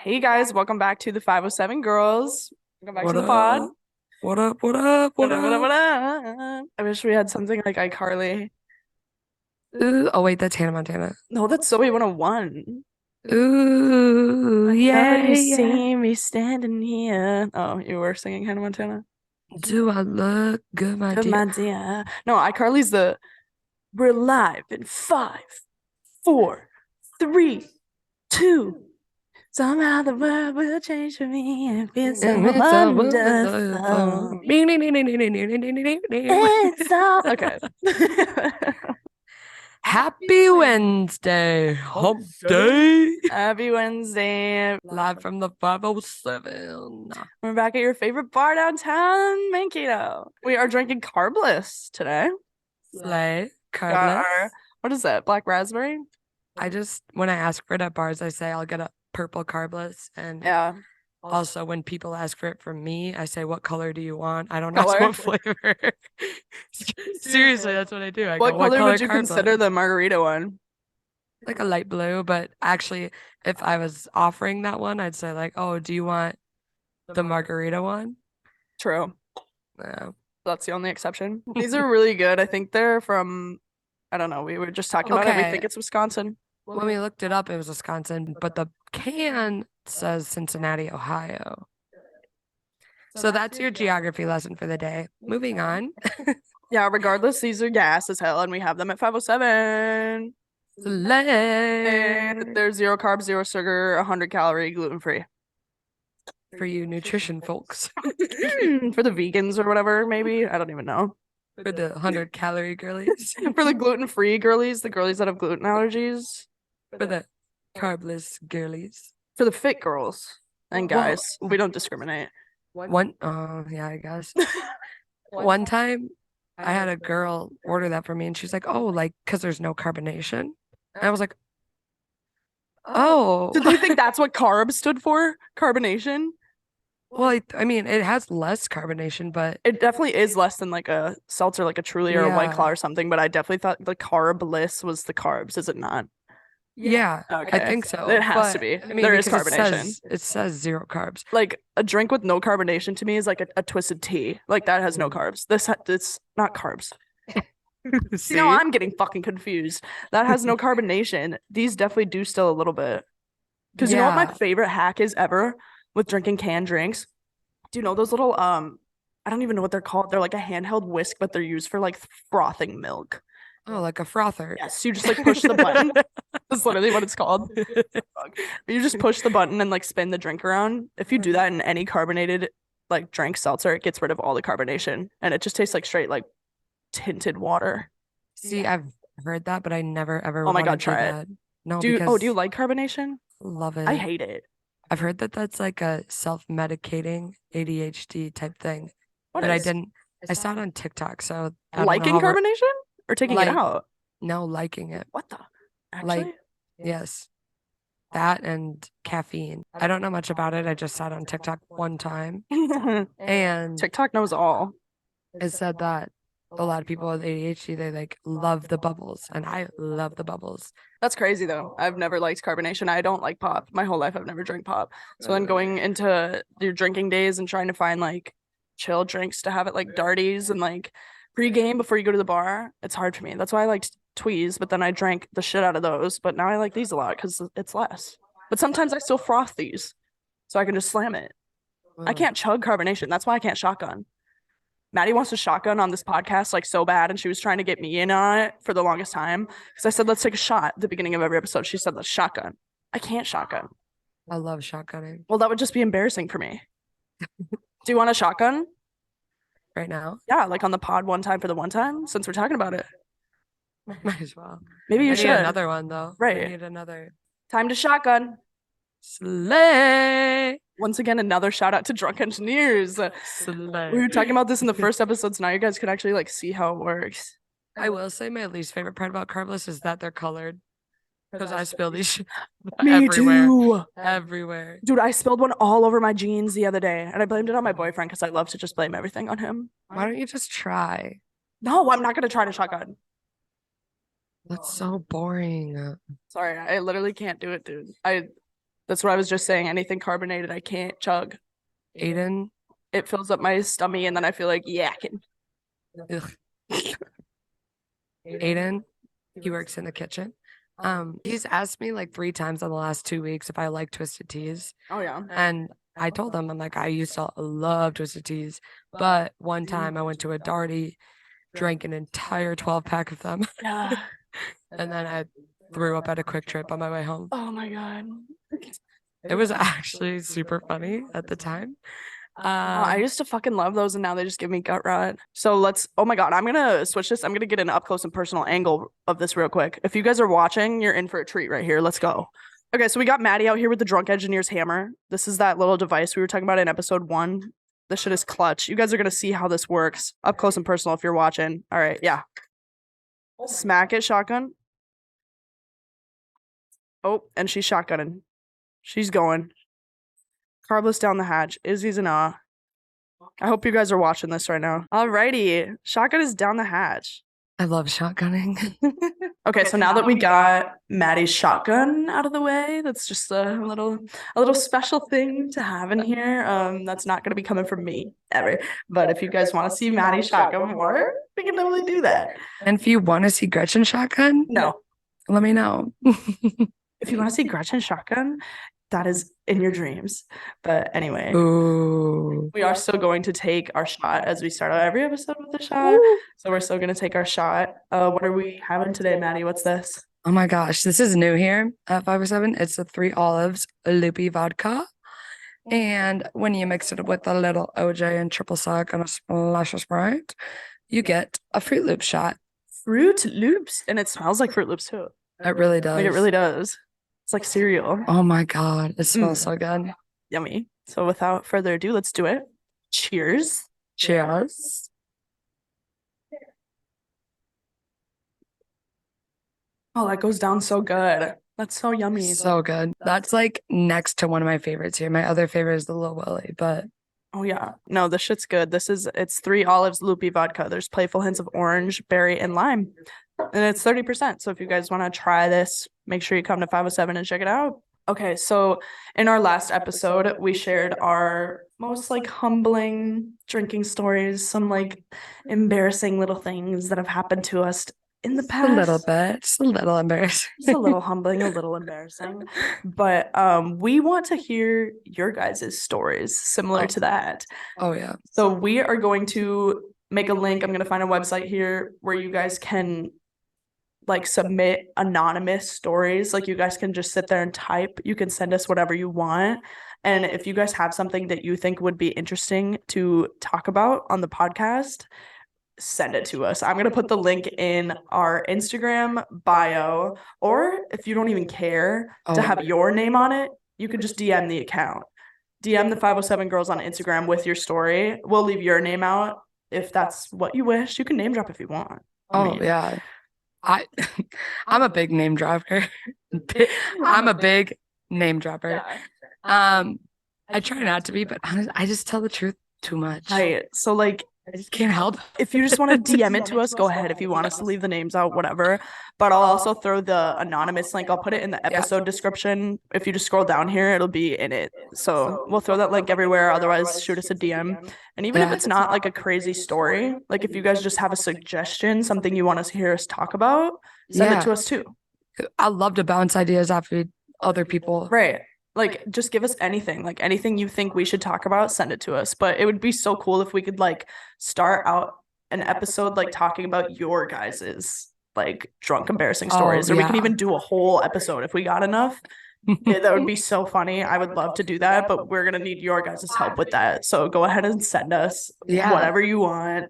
Hey guys, welcome back to the 507 Girls. Welcome back What to the pod. up? What up? What up? What What up, what up, up? what up? I wish we had something like iCarly. Oh wait, that's Hannah Montana. No, that's Zoe 101. Ooh, I know yeah, you yeah. see me standing here. Oh, you were singing Hannah Montana? Do I look good, my Good dear? my dear. No, iCarly's the we're live in five, four, three, two. Somehow the world will change for me and it feels so It's so wonderful. wonderful. It's all okay. Happy Wednesday, hump day. Happy Wednesday. Live from the 507. We're back at your favorite bar downtown, Mankato. We are drinking carbless today. Slay, Got carbless. our, what is that? Black raspberry? When I ask for it at bars, I say I'll get a purple carbless. And Yeah. also, when people ask for it from me, I say, "What color do you want?" I don't ask Color? what flavor. Seriously, that's what I do. I go, What "What color color would you consider carbless?" the margarita one? Like a light blue, but actually, if I was offering that one, I'd say like, "Oh, do you want the margarita one?" True. Yeah. That's the only exception. These are really good. I think they're from, I don't know, we were just talking about it. We Okay. think it's Wisconsin. When we looked it up, it was Wisconsin, but the can says Cincinnati, Ohio. So that's your geography lesson for the day. Moving on. Yeah, regardless, these are gas as hell, and we have them at 507. Slay. And they're zero carbs, zero sugar, 100 calorie, gluten free. For you nutrition folks. For the vegans or whatever, maybe. I don't even know. For the 100-calorie girlies. For the gluten free girlies, the girlies that have gluten allergies. For the carbless girlies. For the fit girls and Well, guys. We don't discriminate. yeah, I guess. One time I had a girl order that for me and she's like, "Oh, like, because there's no carbonation." And I was like, "Oh." Did they think that's what carb stood for? Carbonation? Well, I mean, it has less carbonation, but It definitely is less than like a seltzer, like a Truly or a White Claw yeah. or something, but I definitely thought the carbless was the carbs, is it not? Yeah, I Okay. think so. It has to But be. I mean, There is because carbonation. it says zero carbs. Like a drink with no carbonation to me is like a twisted tea. Like that has no carbs. It's not carbs. See, now See? I'm getting fucking confused. That has no carbonation. These definitely do still a little bit. Because you know what my Yeah. favorite hack is ever with drinking canned drinks? Do you know those little I don't even know what they're called. They're like a handheld whisk, but they're used for like frothing milk. Oh, like a frother. Yes, you just like push the button. That's literally what it's called. You just push the button and like spin the drink around. If you do that in any carbonated like drink seltzer, it gets rid of all the carbonation and it just tastes like straight like tinted water. See, I've heard that, but I never ever Oh my want to God, do try it. that. No, Do you because like carbonation? love I it. hate it. I've heard that that's like a self-medicating ADHD type thing, What but I is? didn't. I saw it on TikTok, so I don't know Liking how we're carbonation or taking it like out? no liking it. What the? Like, Actually? yes, that and caffeine. I don't know much about it. I just saw it on TikTok one time, and TikTok knows all. it said that a lot of people with ADHD they like love the bubbles, and I love the bubbles. That's crazy though. I've never liked carbonation. I don't like pop. My whole life I've never drank pop. So then going into your drinking days and trying to find like chill drinks to have at like Darties and like pre-game before you go to the bar, it's hard for me. That's why I liked Tweez, but then I drank the shit out of those. But now I like these a lot because it's less. But sometimes I still froth these, so I can just slam it. I Wow. can't chug carbonation. That's why I can't shotgun. Maddie wants to shotgun on this podcast like so bad, and she was trying to get me in on it for the longest time because I said let's take a shot at the beginning of every episode. She said let's shotgun. I can't shotgun. I love shotgunning Well, that would just be embarrassing for me. Do you want a shotgun? right now. Yeah, like on the pod one time for the one time since we're talking about it. Might as well. Maybe you I need should. another one though. I Right. need another. Time to shotgun. Slay. Once again, another shout out to drunk engineers. We Slay. were talking about this in the first episode, so now you guys can actually like see how it works. I will say my least favorite part about carbless is that they're colored because I spill these shit Me everywhere. too. Everywhere. Dude, I spilled one all over my jeans the other day, and I blamed it on my boyfriend because I love to just blame everything on him. Why don't you just try? No, I'm not gonna try to shotgun. That's so boring. Sorry, I literally can't do it, dude. That's what I was just saying. Anything carbonated, I can't chug. Aiden, It fills up my stomach, and then I feel like yakking. ugh. Aiden, he works in the kitchen. He's asked me like 3 times in the last 2 weeks if I like twisted teas. Oh yeah. And I told him, I'm like, I used to love twisted teas. But one time I went to a Darty, drank an entire 12-pack of them. Yeah. And then I threw up at a Quick Trip on my way home. Oh my God. It was actually super funny at the time. I used to fucking love those, and now they just give me gut rot. So oh my God, I'm gonna switch this. I'm gonna get an up close and personal angle of this real quick. If you guys are watching, you're in for a treat right here. Let's go. Okay, so we got Maddie out here with the drunk engineer's hammer. This is that little device we were talking about in episode 1. This shit is clutch. You guys are gonna see how this works up close and personal if you're watching. All right, yeah. Smack it, shotgun. Oh, and she's shotgunning. She's going. Carbless down the hatch. Izzy's in awe. I hope you guys are watching this right now. Alrighty. Shotgun is down the hatch. I love shotgunning. Okay, so now that we got Maddie's shotgun out of the way, that's just a little special thing to have in here. That's not gonna be coming from me ever. But if you guys want to see Maddie's shotgun more, we can totally do that. And if you want to see Gretchen's shotgun, No. let me know. If you want to see Gretchen's shotgun, that is in your dreams. But anyway, Ooh. we are still going to take our shot as we start out every episode with a shot. So we're still going to take our shot. What are we having today, Maddie? What's this? Oh my gosh, this is new here at 507. It's a 3 olives, loopy vodka. And when you mix it with a little OJ and triple sec and a splash of Sprite, you get a Fruit Loop shot. Fruit Loops. And it smells like Fruit Loops too. It really does. Like it really does. It's like cereal. Oh my God, it smells so good. Yummy. So without further ado, let's do it. Cheers. Cheers. Oh, that goes down so good. That's so yummy. So good. That's like next to one of my favorites here. My other favorite is the Lil Willy, but oh yeah. No, this shit's good. It's 3 olives, loopy vodka. There's playful hints of orange, berry, and lime. And it's 30%. So if you guys want to try this, make sure you come to 507 and check it out. Okay, so in our last episode, we shared our most like humbling drinking stories, some like embarrassing little things that have happened to us in the past. a little bit, just a little embarrassing. Just a little humbling, a little embarrassing. But we want to hear your guys' stories similar to that. Oh yeah. So we are going to make a link. I'm going to find a website here where you guys can like submit anonymous stories. Like you guys can just sit there and type. You can send us whatever you want. And if you guys have something that you think would be interesting to talk about on the podcast, send it to us. I'm going to put the link in our Instagram bio, or if you don't even care to have your name on it, you can just DM the account. DM the 507 girls on Instagram with your story. We'll leave your name out if that's what you wish. You can name drop if you want. Yeah. I'm a big name dropper. I'm a big name dropper. Yeah. I try not to be, but honestly, I just tell the truth too much. Right. So like, I just can't help. If you just want to DM it to us, go ahead. If you want us to leave the names out, whatever. But I'll also throw the anonymous link. I'll put it in the episode description. If you just scroll down here, it'll be in it. So we'll throw that link everywhere. Otherwise, shoot us a DM. And even if it's not like a crazy story, like if you guys just have a suggestion, something you want us to hear us talk about, send it to us too. I love to bounce ideas off of other people. Right. Like, just give us anything, like anything you think we should talk about, send it to us. But it would be so cool if we could like start out an episode like talking about your guys's like drunk embarrassing stories, or we can even do a whole episode if we got enough. Yeah, that would be so funny. I would love to do that, but we're gonna need your guys' help with that. So go ahead and send us whatever you want.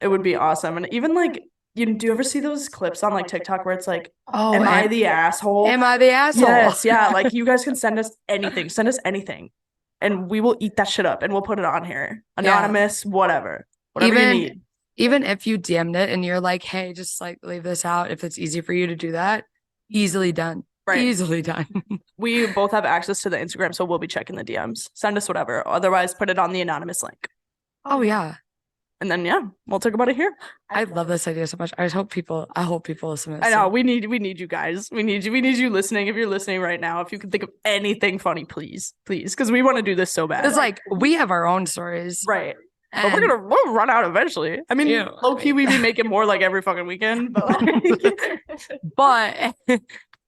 It would be awesome. And even like, do you ever see those clips on like TikTok where it's like, am I the asshole? Am I the asshole? Yes, yeah. Like you guys can send us anything. Send us anything. And we will eat that shit up and we'll put it on here. Anonymous, whatever. Whatever you need. Even if you DM'd it and you're like, hey, just like leave this out. If it's easy for you to do that, easily done. Right. Easily done. We both have access to the Instagram, so we'll be checking the DMs. Send us whatever. Otherwise, put it on the anonymous link. Oh, yeah. And then yeah, we'll talk about it here. I love this idea so much. I hope people listen to this. I know soon. we need you guys. We need you listening. If you're listening right now, if you can think of anything funny, please, because we want to do this so bad. It's like we have our own stories. Right. But we'll run out eventually. I mean, low key, we be making more like every fucking weekend. But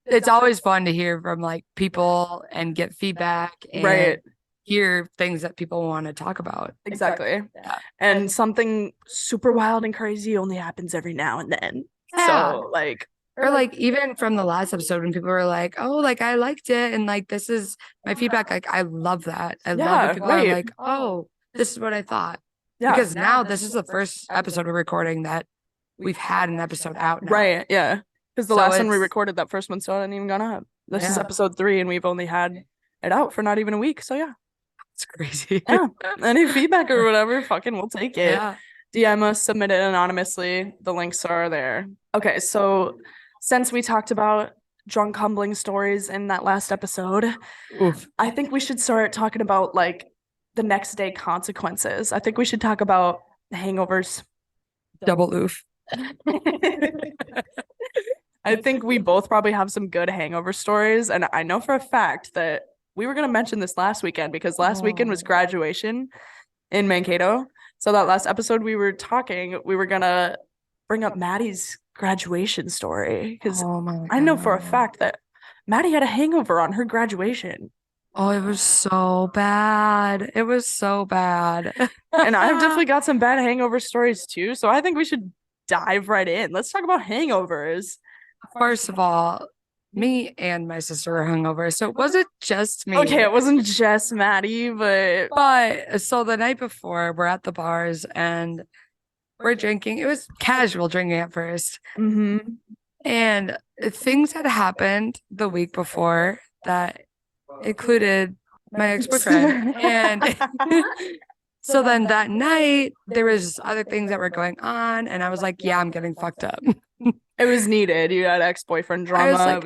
it's always fun to hear from like people and get feedback and right. hear things that people want to talk about. Exactly. Yeah. And something super wild and crazy only happens every now and then. Yeah. So like, or like even from the last episode when people were like, oh, like I liked it and like this is my feedback. Like I love that. I love it. People are like, oh, this is what I thought. Yeah. Because now this is the first episode we're recording that we've had an episode out now. Right. Yeah. Because the last one we recorded, that first one still hadn't even gone up. This is episode 3 and we've only had it out for not even a week. So yeah. It's crazy. Yeah. Any feedback or whatever, fucking we'll take it. Yeah. DM us, submit it anonymously. The links are there. Okay, so since we talked about drunk humbling stories in that last episode, oof, I think we should start talking about like the next day consequences. I think we should talk about hangovers. Double oof. I think we both probably have some good hangover stories. And I know for a fact that we were going to mention this last weekend because last weekend was graduation in Mankato. So that last episode we were talking, we were going to bring up Maddie's graduation story because I know for a fact that Maddie had a hangover on her graduation. Oh, it was so bad. It was so bad. And I've definitely got some bad hangover stories too. So I think we should dive right in. Let's talk about hangovers. First of all, me and my sister were hungover, so it wasn't just me. Okay, it wasn't just Maddie, but so the night before, we're at the bars and we're drinking. It was casual drinking at first, and things had happened the week before that included my ex-boyfriend, and so then that night there was other things that were going on, and I was like, "Yeah, I'm getting fucked up." It was needed. You had ex-boyfriend drama.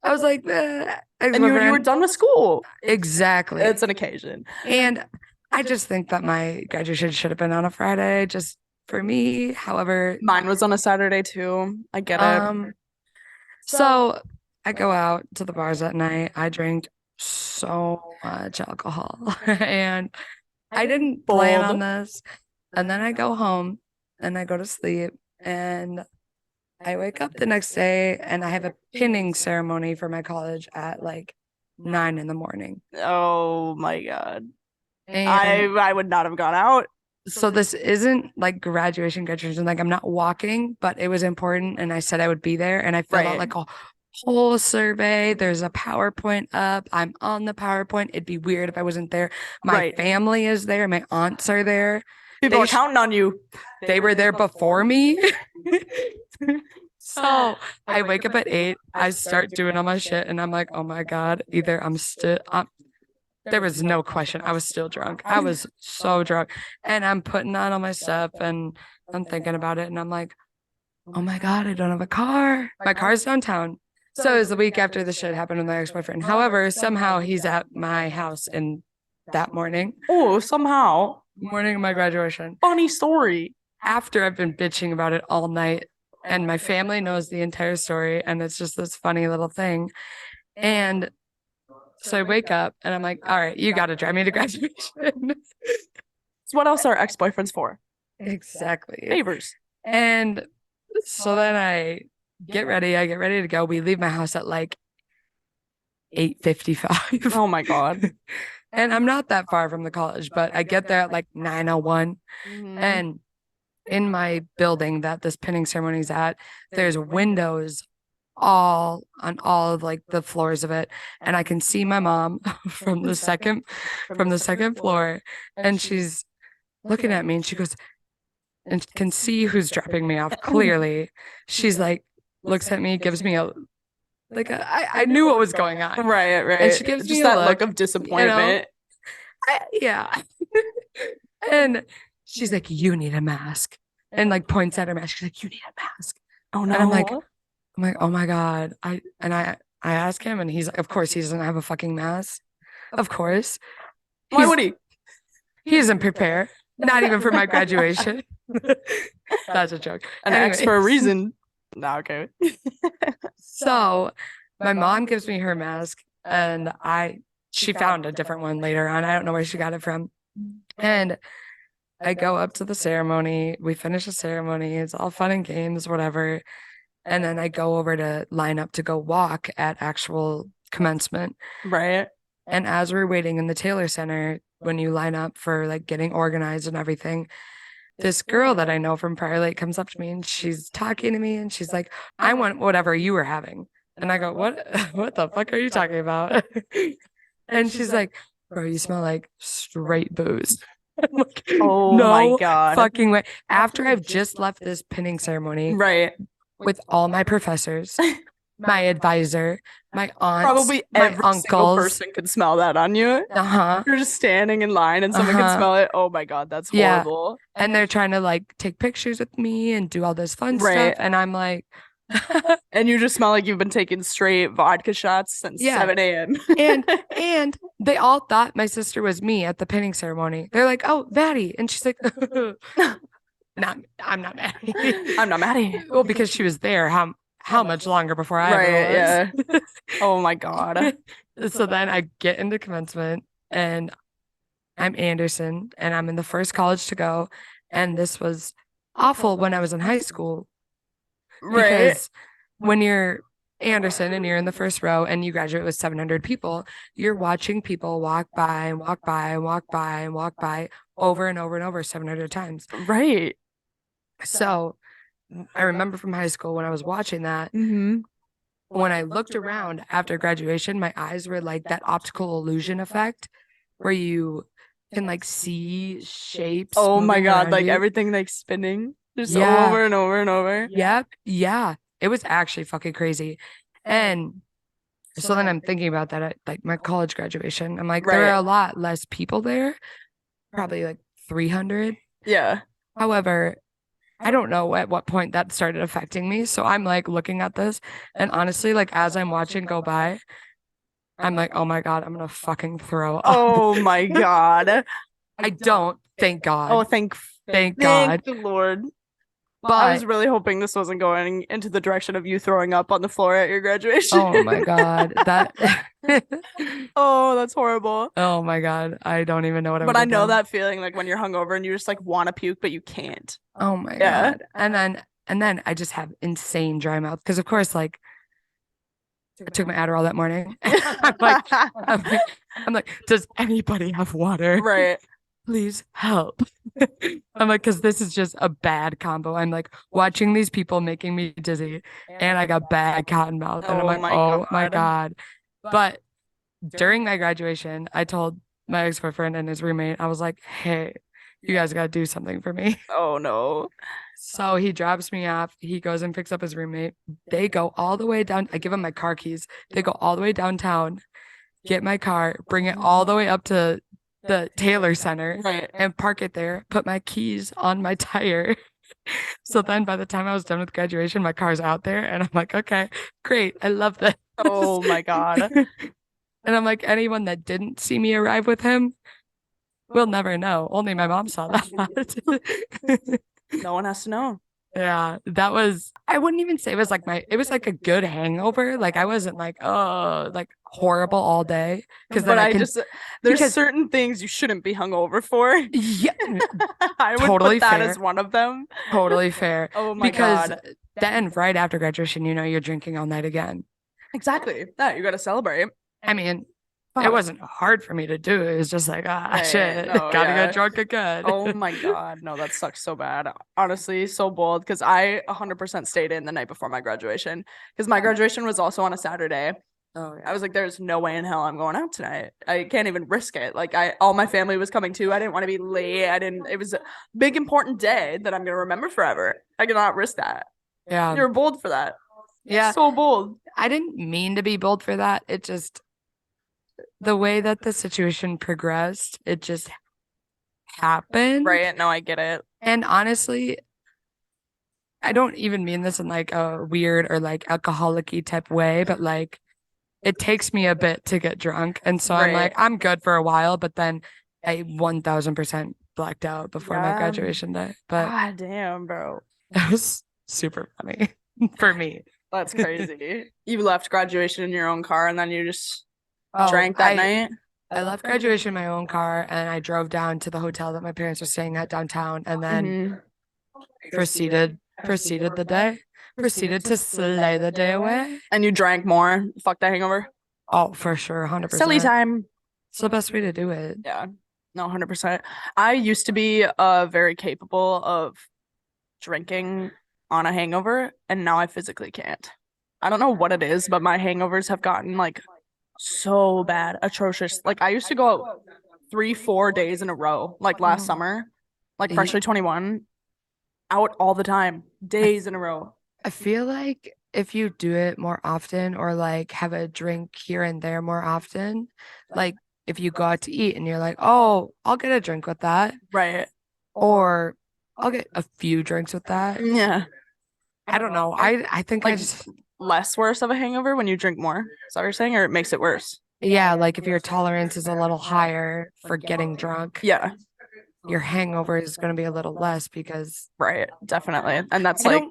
I was like, and you were done with school. Exactly. It's an occasion. And I just think that my graduation should have been on a Friday, just for me. However, mine was on a Saturday too. I get it. So I go out to the bars at night. I drink so much alcohol and I didn't plan on this. And then I go home and I go to sleep and I wake up the next day and I have a pinning ceremony for my college at like 9 a.m. Oh my God. And I would not have gone out. So this isn't like graduation. Like I'm not walking, but it was important. And I said I would be there. And I filled out like a whole survey. There's a PowerPoint up. I'm on the PowerPoint. It'd be weird if I wasn't there. My family is there. My aunts are there. People are counting on you. They were there before me. So I wake up at 8. I start doing all my shit. And I'm like, oh my God, either there was no question. I was still drunk. I was so drunk. And I'm putting on all my stuff and I'm thinking about it. And I'm like, oh my God, I don't have a car. My car's downtown. So it was the week after the shit happened with my ex-boyfriend. However, somehow he's at my house in that morning. Oh, somehow. Morning of my graduation. Funny story. After I've been bitching about it all night and my family knows the entire story and it's just this funny little thing. And so I wake up and I'm like, all right, you got to drive me to graduation. So what else are ex-boyfriends for? Exactly. Favors. And so then I get ready. I get ready to go. We leave my house at like 8:55. Oh my God. And I'm not that far from the college, but I get there at like 9:01. And in my building that this pinning ceremony is at, there's windows all on all of like the floors of it, and I can see my mom from the second floor, and she's looking at me and she goes and can see who's dropping me off clearly. She's like looks at me, gives me I knew what was going on, right, and she gives just me that a look of disappointment, yeah. And she's like, you need a mask, and like points at her mask. She's like, you need a mask. Oh no. And I'm like, oh my God. I ask him and he's like, of course he doesn't have a fucking mask. Of course. Why would he? He isn't prepared. Not even for my graduation. That's a joke. An X for a Anyways. reason. No, okay. So my mom gives me her mask and she found a different one later on. I don't know where she got it from. And I go up to the ceremony. We finish the ceremony. It's all fun and games, whatever. And then I go over to line up to go walk at actual commencement. Right. And as we're waiting in the Taylor Center, when you line up for like getting organized and everything, this girl that I know from Prior Lake comes up to me and she's talking to me and she's like, I want whatever you were having. And I go, what the fuck are you talking about? And she's like, bro, you smell like straight booze. I'm like, Oh no my God. fucking way. After I've just left this pinning ceremony Right. with all my professors, my advisor, my aunts, Probably my every single uncles. person could smell that on you. Uh-huh. You're just standing in line and someone can Uh-huh. smell it. Oh my God, that's Yeah. horrible. And they're trying to like take pictures with me and do all this fun Right. stuff. And I'm like, And you just smell like you've been taking straight vodka shots since Yeah. 7 a.m. and they all thought my sister was me at the pinning ceremony. They're like, oh, Maddie. And she's like, I'm not Maddie. I'm not mad at you. Well, because she was there how much longer before I Right, ever was. yeah. Oh my God. So then I get into commencement and I'm Anderson and I'm in the first college to go. And this was awful when I was in high school Right. because when you're Anderson and you're in the first row and you graduate with 700 people, you're watching people walk by and walk by and walk by and walk by over and over and over 700 times. Right. So I remember from high school when I was watching that, Mm-hmm. when I looked around after graduation, my eyes were like that optical illusion effect where you can like see shapes. Oh my moving God, around like you. everything like spinning just Yeah. over and over and over. Yep. Yeah. It was actually fucking crazy. And so then I'm thinking about that at like my college graduation. I'm like, there Right. are a lot less people there, probably like 300. Yeah. However, I don't know at what point that started affecting me. So I'm like looking at this and honestly, like as I'm watching go by, I'm like, oh my God, I'm gonna fucking throw up. Oh my God. I don't, thank God. Oh, thank God. the Lord. But I was really hoping this wasn't going into the direction of you throwing up on the floor at your graduation. oh my God, that Oh, that's horrible. oh my God, I don't even know what I But would I have know done. that feeling like when you're hungover and you just like want to puke, but you can't. Oh my Yeah. God. And then I just have insane dry mouth because of course like I took my Adderall that morning. I'm like, does anybody have water? Right. Please help. I'm like, because this is just a bad combo. I'm like watching these people making me dizzy and I got bad cotton mouth. And I'm Oh like, my oh my God. God. But during my graduation, I told my ex-boyfriend and his roommate, I was like, hey, you guys got to do something for me. Oh no. So he drops me off. He goes and picks up his roommate. They go all the way down. I give him my car keys. They go all the way downtown, get my car, bring it all the way up to the Taylor Center Right. and park it there, put my keys on my tire. So then by the time I was done with graduation, my car's out there and I'm like, okay, great. I love this. Oh my God. And I'm like, anyone that didn't see me arrive with him will never know. Only my mom saw that. No one has to know. Yeah, that was, I wouldn't even say it was like it was like a good hangover. Like I wasn't like, oh, like horrible all day. Because then But I can, there's because- certain things you shouldn't be hungover for. yeah, I would Totally put that fair. as one of them. totally fair. Oh my Because God. then right after graduation, you're drinking all night again. Exactly. Yeah, you got to celebrate. I mean, Fuck. it wasn't hard for me to do. It was just like, Right, shit, no, gotta yeah. get drunk again. Oh my God. No, that sucks so bad. Honestly, so bold because I 100% stayed in the night before my graduation because my graduation was also on a Saturday. Oh, I was like, there's no way in hell I'm going out tonight. I can't even risk it. Like all my family was coming too. I didn't want to be late. It was a big, important day that I'm going to remember forever. I cannot risk that. yeah. You're bold for that. Yeah. So bold. I didn't mean to be bold for that. It just, the way that the situation progressed, it just happened. Right. No, I get it. And honestly, I don't even mean this in like a weird or like alcoholic-y type way, but like it takes me a bit to get drunk. And so I'm Right. like, I'm good for a while, but then I 1000% blacked out before my Yeah. graduation day, but God damn, bro. it was super funny for me. That's crazy. You left graduation in your own car and then you just Oh, drank that night? I left graduation in my own car and I drove down to the hotel that my parents were staying at downtown and then Mhm. proceeded the day, proceeded to slay the day away. And you drank more? Fuck that hangover? Oh, for sure, Silly 100%. time. It's the best way to do it. Yeah. No, 100%. I used to be very capable of drinking on a hangover, and now I physically can't. I don't know what it is, but my hangovers have gotten like so bad, atrocious. Like I used to go out 3, 4 days in a row, like last summer, like Ye- freshly 21, out all the time, days in a row. I feel like if you do it more often or like have a drink here and there more often, like if you go out to eat and you're like, oh, I'll get a drink with that, Right. or I'll get a few drinks with that. Yeah. I don't know. I think I Like just less worse of a hangover when you drink more. Is that what you're saying? Or it makes it worse? yeah, like if your tolerance is a little higher for getting drunk, Yeah. your hangover is going to be a little less because Right. Definitely. And that's I like,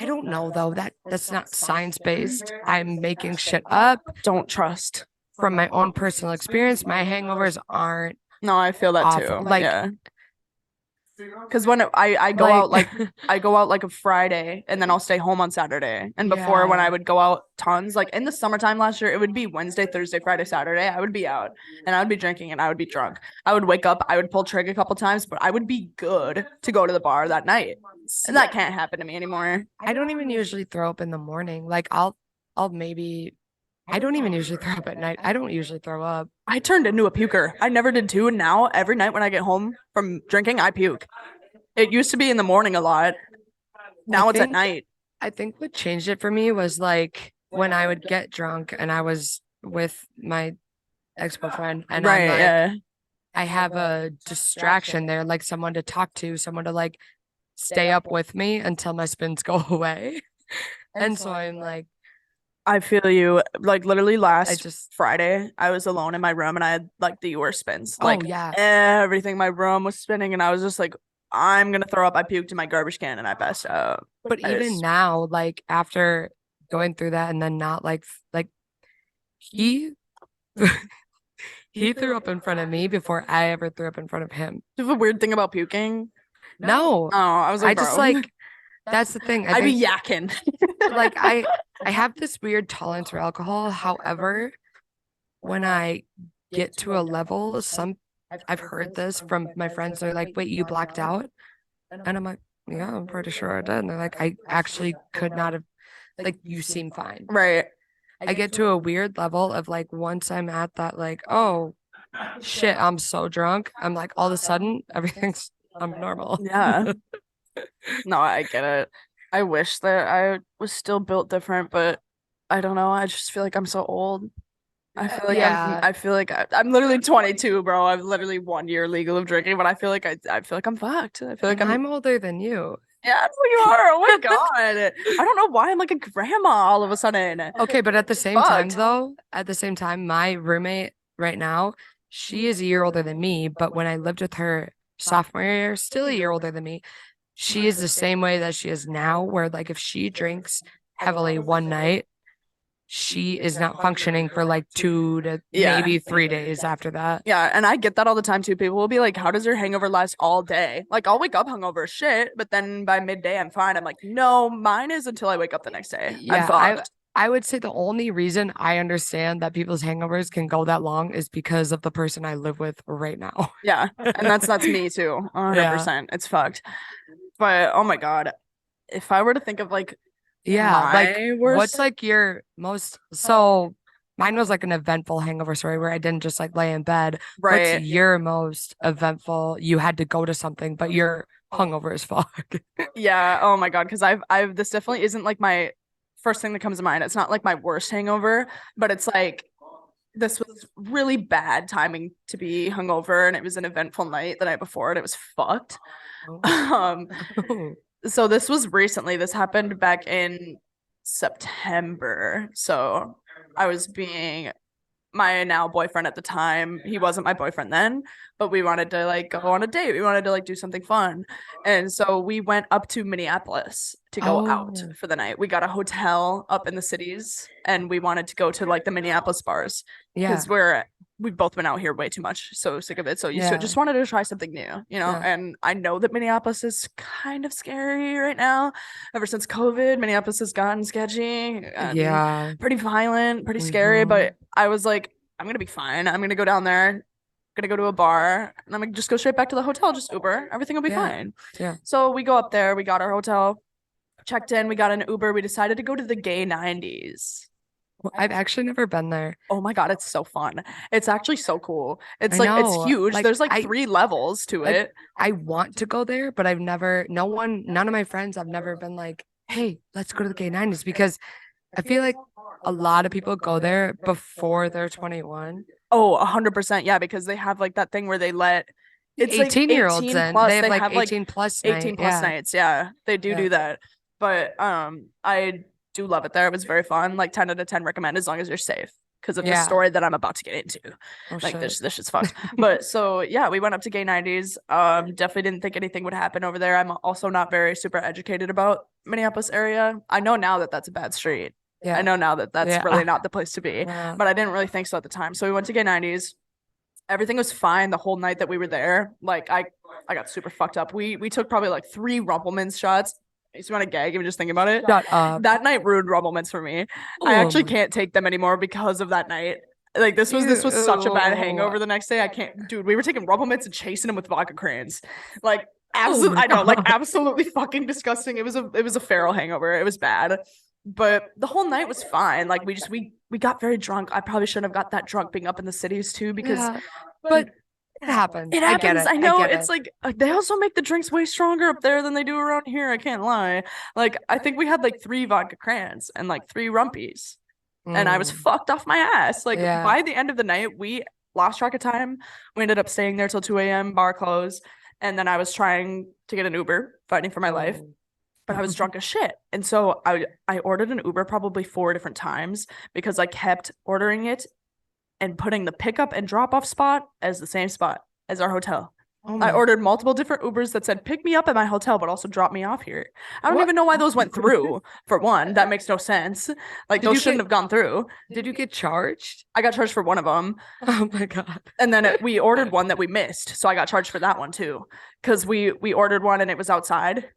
don't know though. That's not science based. I'm making shit up don't trust. from my own personal experience. My hangovers aren't No, I feel that awful. too. Like Yeah. Because when I go out like I go out like a Friday and then I'll stay home on Saturday. And before when Yeah. I would go out tons, like in the summertime last year, it would be Wednesday, Thursday, Friday, Saturday. I would be out and I would be drinking and I would be drunk. I would wake up, I would pull trig a couple times, but I would be good to go to the bar that night. And that can't happen to me anymore. I don't even usually throw up in the morning. Like I'll maybe I don't even usually throw up at night. I don't usually throw up. I turned into a puker. I never did too. And now every night when I get home from drinking, I puke. It used to be in the morning a lot. Now it's at night. I think what changed it for me was like when I would get drunk and I was with my ex-boyfriend and I'm Right, like, yeah. I have a distraction there, like someone to talk to, someone to like stay up with me until my spins go away. And so I'm like, I feel you. Like literally I last just, Friday, I was alone in my room and I had like the worst spins. oh Like yeah. everything in my room was spinning and I was just like, I'm gonna throw up. I puked in my garbage can and I passed out. But I even just- now, like after going through that and then not like he he threw up in front of me before I ever threw up in front of him. Do you have a weird thing about puking? No, Oh, I was like, I just bro. like that's the thing. I I'd be think yakking. like I have this weird tolerance for alcohol. However, when I get to a level, I've heard this from my friends. They're like, "Wait, you blacked out?" And I'm like, "Yeah, I'm pretty sure I did." And they're like, "I actually could not have. Like, you seem fine." Right. I get to a weird level of like once I'm at that like, oh shit, I'm so drunk. I'm like all of a sudden everything's I'm normal. Yeah. No, I get it. I wish that I was still built different, but I don't know. I just feel like I'm so old. I feel like Yeah. I feel like I'm literally 22, bro. I'm literally 1 year legal of drinking, but I feel like I feel like I'm fucked. I feel like And I'm older than you. yeah, that's what you are. Oh my God. I don't know why I'm like a grandma all of a sudden. Okay, but at the same time Fucked. though, at the same time, my roommate right now, she is a year older than me, but when I lived with her sophomore year, still a year older than me, she is the same way that she is now, where like if she drinks heavily one night, she is not functioning for like 2 to Yeah. maybe 3 days after that. Yeah, and I get that all the time too. People will be like, "How does your hangover last all day?" Like, I'll wake up hungover as shit, but then by midday I'm fine. I'm like, no, mine is until I wake up the next day. I'm Yeah, fucked. I would say the only reason I understand that people's hangovers can go that long is because of the person I live with right now. Yeah, and that's me too. 100%. It's fucked. But oh my God, if I were to think of like Yeah, like my what's worst, like your most so mine was like an eventful hangover story where I didn't just like lay in bed. What's right? your most eventful? You had to go to something, but you're hungover as fuck. Yeah. Oh my God, because I've this definitely isn't like my first thing that comes to mind. It's not like my worst hangover, but it's like this was really bad timing to be hungover, and it was an eventful night the night before, and it was fucked. Um, so this was recently. This happened back in September. So I was being my now boyfriend at the time, he wasn't my boyfriend then, but we wanted to like go on a date. We wanted to like do something fun. And so we went up to Minneapolis to go out Oh, for the night. We got a hotel up in the cities and we wanted to go to like the Minneapolis bars yeah, because we've both been out here way too much. So sick of it. So you yeah, just wanted to try something new, you know? yeah, And I know that Minneapolis is kind of scary right now. Ever since COVID, Minneapolis has gotten sketchy and yeah. pretty violent, pretty scary. Mhm. But I was like, I'm gonna be fine. I'm gonna go down there, gonna go to a bar, and I'm gonna just go straight back to the hotel, just Uber. Everything will be Yeah, fine. yeah. So we go up there, we got our hotel, checked in, we got an Uber, we decided to go to the gay 90s. Well, I've actually never been there. Oh my God, it's so fun. It's actually so cool. It's I like it's know. huge. Like There's like I 3 levels to like it. I want to go there, but I've never, none of my friends have never been like, hey, let's go to the gay 90s because I feel like a lot of people go there before they're 21. Oh, 100%. Yeah, because they have like that thing where they let The it's like 18-year-olds 18 in. They plus. have They like have like 18 plus 18 night. plus Yeah. nights. Yeah, they do Yeah. do that. But I do love it there. It was very fun. Like 10 out of 10 recommend as long as you're safe because of the Yeah. story that I'm about to get into. Oh Like shit. this is fucked. But so yeah, we went up to gay 90s. Definitely didn't think anything would happen over there. I'm also not very super educated about Minneapolis area. I know now that that's a bad street. I Yeah. know now that that's Yeah. really not the place to be, Yeah. but I didn't really think so at the time. So we went to gay 90s. Everything was fine the whole night that we were there. Like I got super fucked up. We took probably like 3 Rumpleman's shots. I just want to gag even just thinking about it. Shut up. That night ruined Rumpleman's for me. I Oh actually my. can't take them anymore because of that night. Like this was such a bad Ew. hangover the next day. I can't, dude. We were taking Rumpleman's and chasing them with vodka crayons. Like Oh absolutely, my I know, like God. absolutely fucking disgusting. It was a feral hangover. It was bad, but the whole night was fine. Like we got very drunk. I probably shouldn't have got that drunk being up in the cities too because Yeah. But it happens. it I get happens. it. I I know. get It's it. like they also make the drinks way stronger up there than they do around here. I can't lie. Like I think we had like 3 vodka crayons and like 3 rumpies, and I was Mm. fucked off my ass. Like Yeah. by the end of the night, we lost track of time. We ended up staying there till 2 a.m. Bar closed, and then I was trying to get an Uber, fighting for my life. Oh. But I was drunk as shit. And so I ordered an Uber probably 4 different times because I kept ordering it and putting the pickup and drop off spot as the same spot as our hotel. Oh I my. ordered multiple different Ubers that said pick me up at my hotel, but also drop me off here. I don't What? even know why those went through. For one, that makes no sense. Like Did those you shouldn't get have gone through. did you get charged? I got charged for one of them, Oh my God. and then we ordered one that we missed, so I got charged for that one too. Because we ordered one and it was outside,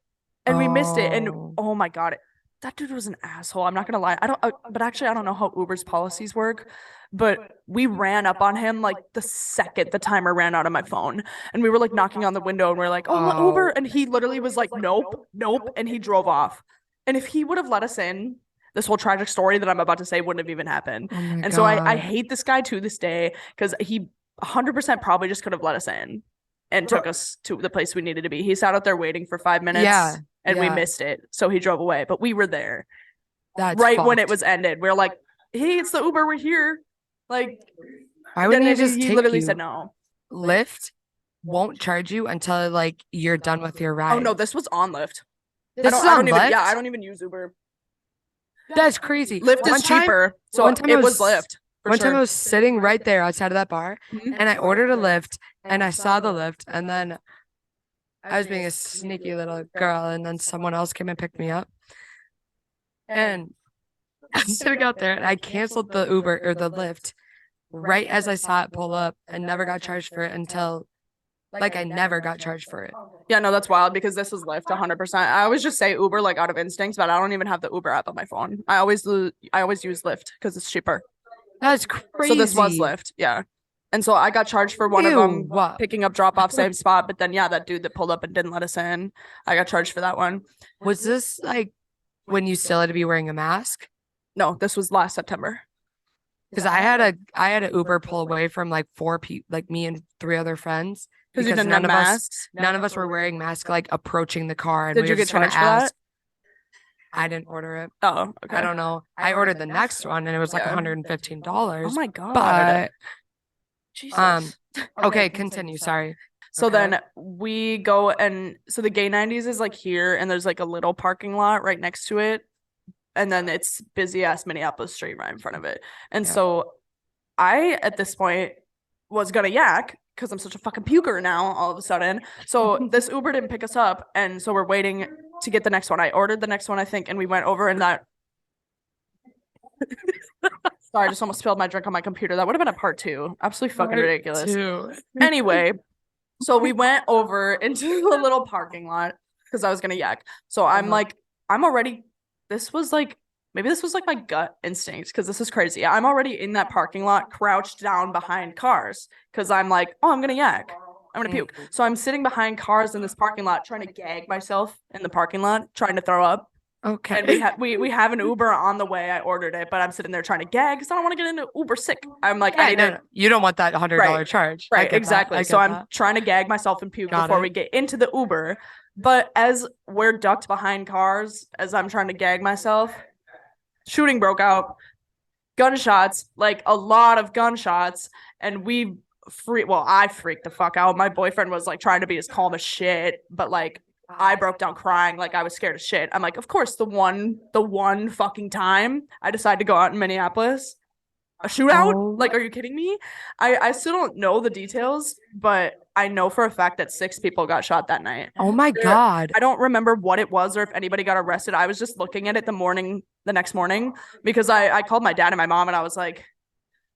and we missed it. And Oh. oh my God, that dude was an asshole. I'm not gonna lie. I don't, but actually, I don't know how Uber's policies work. But we ran up on him like the second the timer ran out of my phone, and we were like knocking on the window, and we're like, "Oh, Uber!" Oh. And he literally was like, "Nope, nope," and he drove off. And if he would have let us in, this whole tragic story that I'm about to say wouldn't have even happened. Oh my And so I God. hate this guy to this day because he 100% probably just could have let us in and took us to the place we needed to be. He sat out there waiting for 5 minutes, Yeah. and we Yeah. missed it. So he drove away, but we were there That's right when it fucked. was ended. We are like, hey, it's the Uber. We're here. Like, Why wouldn't he then just he take literally you? said no. Lyft won't charge you until like you're done with your ride. Oh no, this was on Lyft. This is I on don't even, Lyft? yeah, I don't even use Uber. That's crazy. Lyft One is time- cheaper. So one time I it was was- Lyft. For One time I sure. was sitting right there outside of that bar Mhm. and I ordered a Lyft and I saw the Lyft and then I was being a sneaky little girl and then someone else came and picked me up. And I was sitting out there and I canceled the Uber or the Lyft right as I saw it pull up and never got charged for it until like I never got charged for it. Yeah, no, that's wild because this is Lyft 100%. I always just say Uber like out of instincts, but I don't even have the Uber app on my phone. I always use Lyft because it's cheaper. That's crazy. So this was Lyft, yeah. And so I got charged for one of them Ew. picking up drop off same spot, but then yeah, that dude that pulled up and didn't let us in, I got charged for that one. Was this like when you still had to be wearing a mask? No, this was last September. Because I had a Uber pull away from like 4 people, like me and 3 other friends. Because you didn't have masks. None of us were wearing masks, like approaching the car. And Did we you were get just gonna charged for that? ask. I didn't order it. Oh, okay. I don't know. I ordered the next one and it was like Yeah. $115. Oh my God. But Jesus. okay, continue. Sorry. So Okay. then we go and so the gay 90s is like here and there's like a little parking lot right next to it. And then it's busy ass Minneapolis street right in front of it. And Yeah. so I at this point was gonna yak because I'm such a fucking puker now all of a sudden. So this Uber didn't pick us up, and so we're waiting to get the next one. I ordered the next one, I think, and we went over and that. Sorry, I just almost spilled my drink on my computer. That would have been a part two. Absolutely fucking ridiculous. Anyway, so we went over into the little parking lot because I was gonna yak. So I'm like, I'm already. This was like maybe this was like my gut instinct because this is crazy. I'm already in that parking lot, crouched down behind cars because I'm like, oh, I'm gonna yak. I'm gonna puke. So I'm sitting behind cars in this parking lot, trying to gag myself in the parking lot, trying to throw up. Okay. And we have an Uber on the way. I ordered it, but I'm sitting there trying to gag because I don't want to get into Uber sick. I'm like, I need no. You don't want that $100 charge. Right, exactly. So I'm trying to gag myself and puke before we get into the Uber. But as we're ducked behind cars, as I'm trying to gag myself, shooting broke out, gunshots, like a lot of gunshots, and I freaked the fuck out. My boyfriend was like trying to be as calm as shit, but like I broke down crying, like I was scared as shit. I'm like, of course, the one fucking time I decided to go out in Minneapolis, a shootout? Like, are you kidding me? I still don't know the details, but I know for a fact that 6 people got shot that night. Oh my God. I don't remember what it was or if anybody got arrested. I was just looking at it the next morning, because I called my dad and my mom and I was like,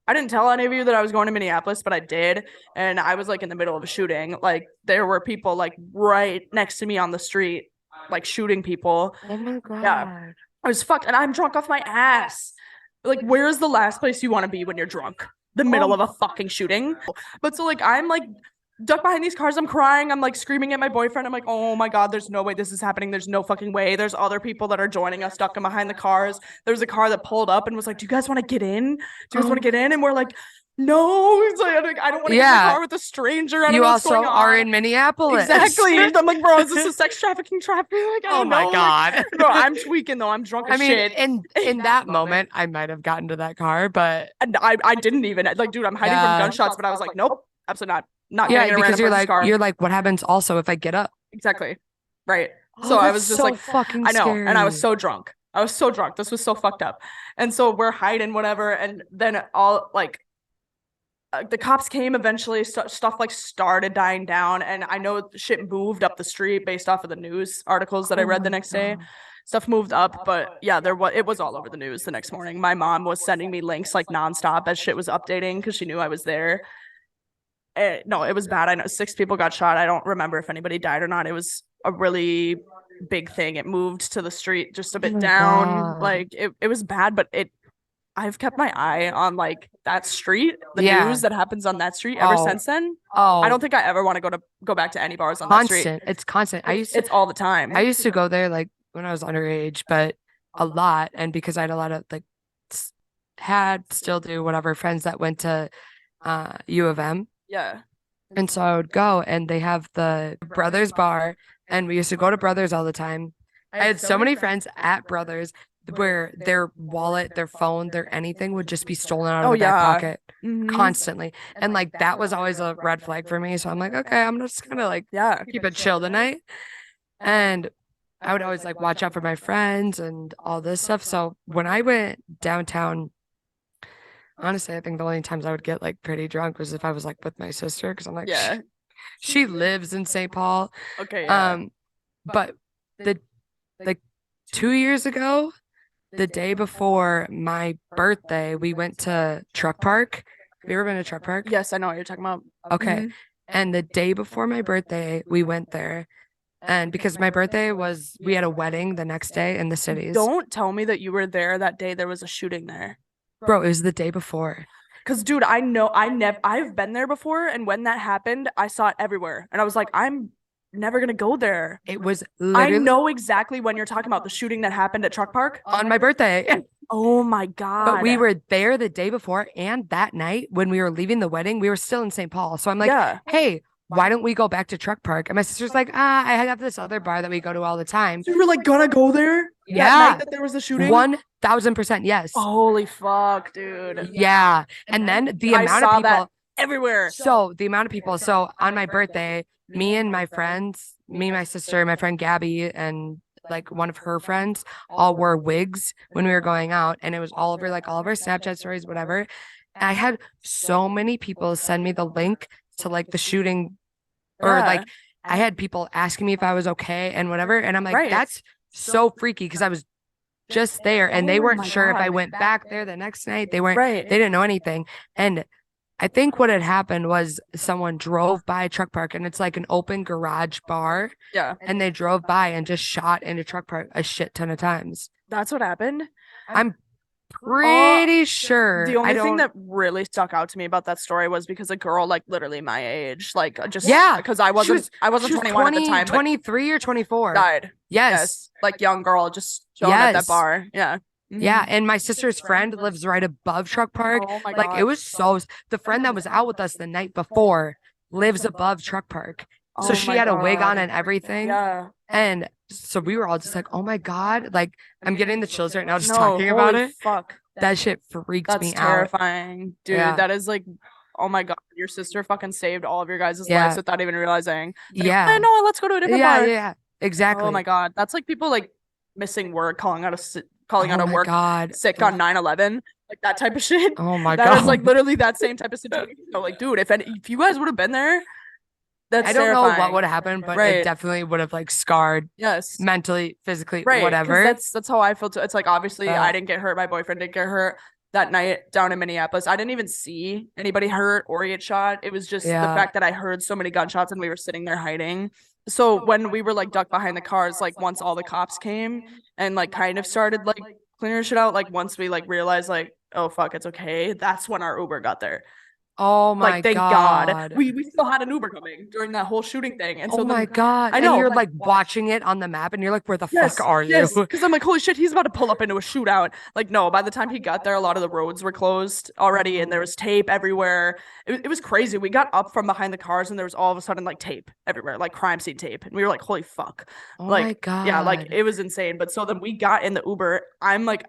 I didn't tell any of you that I was going to Minneapolis, but I did. And I was like in the middle of a shooting. Like there were people like right next to me on the street, like shooting people. Oh my God. Yeah. I was fucked and I'm drunk off my ass. Like, where's the last place you want to be when you're drunk? The middle of a fucking shooting. But so like I'm like ducked behind these cars. I'm crying. I'm like screaming at my boyfriend. I'm like, oh my God, there's no way this is happening. There's no fucking way. There's other people that are joining us stuck in behind the cars. There's a car that pulled up and was like, do you guys want to get in? Do you guys want to get in? And we're like, no. It's like, I don't want to get in the car with a stranger. I don't know what's going on. are in Minneapolis. Exactly. I'm like, bro, is this a sex trafficking trap? Like, oh my God. Like, bro, I'm tweaking though. I'm drunk as shit. In that moment, I might have gotten to that car, but and I didn't even like, dude, I'm hiding from gunshots, but I was like, nope, absolutely not. Not because you're like, what happens also if I get up? Exactly. Right. So I was just so like, fucking I know. scary. And I was so drunk. This was so fucked up. And so we're hiding, whatever. And then all like, the cops came eventually. Stuff like started dying down. And I know shit moved up the street based off of the news articles that I read the next day. Stuff moved up, but yeah, it was all over the news the next morning. My mom was sending me links like nonstop as shit was updating because she knew I was there. No, it was bad. I know 6 people got shot. I don't remember if anybody died or not. It was a really big thing. It moved to the street just a bit down. God. Like it was bad, but I've kept my eye on like that street, the news that happens on that street ever since then. I don't think I ever want to go back to any bars on that street. It's constant. It's all the time. I used to go there like when I was underage, but a lot. And because I had a lot of like still do whatever friends that went to U of M. Yeah. And so I would go and they have the Brothers bar and we used to go to Brothers all the time. I had so many friends at Brothers where their wallet, their phone, their anything would just be stolen out of the back pocket constantly. And like that was always a red flag for me. So I'm like, okay, I'm just gonna like keep it chill tonight. And I would always like watch out for my friends and all this stuff. So when I went downtown, honestly, I think the only times I would get like pretty drunk was if I was like with my sister, because I'm like, she lives in St. Paul. Okay. But the like 2 years ago, the day before my birthday, we went to Truck Park. Have you ever been to Truck Park? Yes, I know what you're talking about. Okay. And the day before my birthday, we went there. And because my birthday we had a wedding the next day in the cities. Don't tell me that you were there that day there was a shooting there. Bro, it was the day before. Cause dude, I've been there before, and when that happened, I saw it everywhere. And I was like, I'm never gonna go there. It was literally, I know exactly when you're talking about the shooting that happened at Truck Park. On my birthday. Oh my God. But we were there the day before, and that night when we were leaving the wedding, we were still in St. Paul. So I'm like, hey, why don't we go back to Truck Park? And my sister's like, I have this other bar that we go to all the time. So you were like gonna go there? Yeah. That night that there was a shooting? 1000%, yes. Holy fuck, dude. Yeah. And then the amount of people everywhere. So the amount of people. So on my birthday, me and my friends, my sister, my friend Gabby, and like one of her friends all wore wigs when we were going out. And it was all over like all of our Snapchat stories, whatever. I had so many people send me the link to like the shooting, or Yeah. like I had people asking me if I was okay and whatever. And I'm like, Right. that's so freaky because I was just there and they Oh weren't my sure if I God. went back there the next night. They Right. didn't know anything. And I think what had happened was someone drove by a truck park and it's like an open garage bar. Yeah. And they drove by and just shot into truck park a shit ton of times. That's what happened. I'm pretty sure. The I only thing don't. that really stuck out to me about that story was because a girl like literally my age, like just Yeah, because I wasn't she was 21 at the 20, time, but 23 or 24. died. Yes. Like young girl just chilling at that Yes. bar. Yeah. Yeah. Mhm. And my sister's friend lives right above Truck Park. Oh my Like God. it was the friend that was out with us the night before lives above Truck Park. So Oh she my had a wig on God. and everything. Yeah. And so we were all just like, oh my God. Like I'm getting the chills right now just No, talking about holy it. fuck. That shit freaks That's me out. terrifying. Dude, Yeah. that is like, oh my God, your sister fucking saved all of your guys' Yeah. lives without even realizing. Like, Yeah. I know, let's go to a different bar. Yeah. Exactly. Oh my God. That's like people like missing work, calling out a my work God. sick on 9/11, like that type of shit. Oh my That God. is like literally that same type of situation. So, like, dude, if you guys would have been there, that's I don't know terrifying. what would have happened, but Right. it definitely would have like scarred Yes. mentally, physically, Right. whatever. Because that's how I feel too. It's like obviously Yeah. I didn't get hurt. My boyfriend didn't get hurt that night down in Minneapolis. I didn't even see anybody hurt or get shot. It was just the Yeah. fact that I heard so many gunshots and we were sitting there hiding. So when we were like ducked behind the cars, like once all the cops came and like kind of started like clearing shit out, like once we like realized like, oh fuck, it's okay. That's when our Uber got there. Oh my Like, thank God. God. We still had an Uber coming during that whole shooting thing. And so Oh my then God. I And know. you're like watching it on the map and you're like, where the Yes, fuck are yes. you? Because I'm like, holy shit, he's about to pull up into a shootout. Like, no, by the time he got there, a lot of the roads were closed already and there was tape everywhere. It was crazy. We got up from behind the cars and there was all of a sudden like tape everywhere, like crime scene tape. And we were like, holy fuck. Oh like, my God. yeah, like it was insane. But so then we got in the Uber. I'm like,